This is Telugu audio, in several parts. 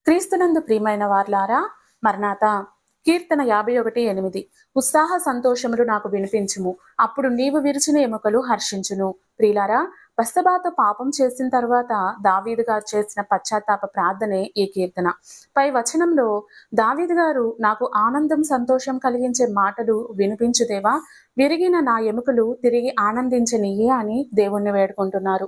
క్రీస్తునందు ప్రియమైన వార్లారా, మరణాత. కీర్తన 51:8. ఉత్సాహ సంతోషములు నాకు వినిపించుము, అప్పుడు నీవు విరిచిన ఎముకలు హర్షించును. ప్రియులారా, బత్షెబతో పాపం చేసిన తర్వాత దావీదు గారు చేసిన పశ్చాత్తాప ప్రార్థనే ఈ కీర్తన. పై వచనంలో దావీదు గారు, నాకు ఆనందం సంతోషం కలిగించే మాటలు వినిపించు దేవా, విరిగిన నా ఎముకలు తిరిగి ఆనందించనియ్యి అని దేవుణ్ణి వేడుకుంటున్నారు.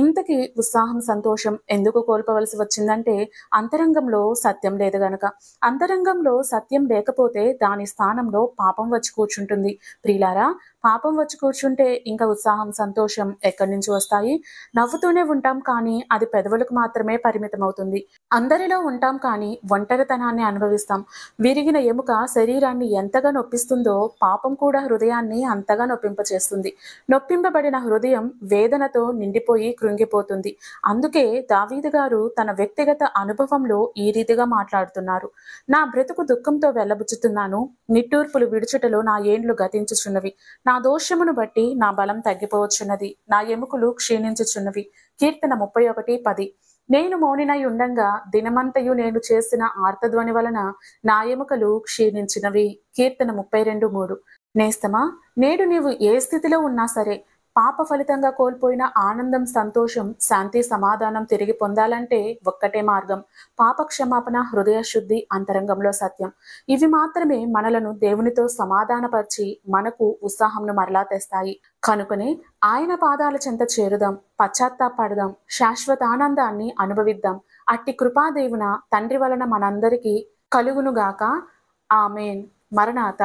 ఇంతకీ ఉత్సాహం సంతోషం ఎందుకు కోల్పోవలసి వచ్చిందంటే, అంతరంగంలో సత్యం లేదు గనక. అంతరంగంలో సత్యం లేకపోతే దాని స్థానంలో పాపం వచ్చి కూర్చుంటుంది. ప్రియులారా, పాపం వచ్చి కూర్చుంటే ఇంకా ఉత్సాహం సంతోషం ఎక్కడి నుంచి వస్తాయి? నవ్వుతూనే ఉంటాం కానీ అది పెదవులకు మాత్రమే పరిమితం అవుతుంది. అందరిలో ఉంటాం కానీ ఒంటరితనాన్ని అనుభవిస్తాం. విరిగిన ఎముక శరీరాన్ని ఎంతగా నొప్పిస్తుందో పాపం కూడా హృదయాన్ని అంతగా నొప్పింపచేస్తుంది. నొప్పింపబడిన హృదయం వేదనతో నిండిపోయి కృంగిపోతుంది. అందుకే దావీదు గారు తన వ్యక్తిగత అనుభవంలో ఈ రీతిగా మాట్లాడుతున్నారు. నా బ్రతుకు దుఃఖంతో వెళ్ళబుచ్చుతున్నాను, నిట్టూర్పులు విడుచుటలో నా ఏండ్లు గతించుచున్నవి. నా దోషమును బట్టి నా బలం తగ్గిపోవచ్చున్నది, నా ఎముకలు క్షీణించుచున్నవి. కీర్తన 31:10. నేను మౌనినై ఉండంగా దినమంతయు నేను చేసిన ఆర్తధ్వని వలన నా ఎముకలు క్షీణించినవి. కీర్తన 32:3. నేస్తమా, నేడు నీవు ఏ స్థితిలో ఉన్నా సరే, పాప ఫలితంగా కోల్పోయిన ఆనందం సంతోషం శాంతి సమాధానం తిరిగి పొందాలంటే ఒక్కటే మార్గం: పాప క్షమాపణ, హృదయ శుద్ధి, అంతరంగంలో సత్యం. ఇవి మాత్రమే మనలను దేవునితో సమాధానపరిచి మనకు ఉత్సాహంను మరలా తెస్తాయి. కనుకనే ఆయన పాదాల చెంత చేరుదాం, పశ్చాత్తాపడదాం, శాశ్వత ఆనందాన్ని అనుభవిద్దాం. అట్టి కృపాదేవున తండ్రి వలన మనందరికీ కలుగునుగాక. ఆమేన్. మరణాత.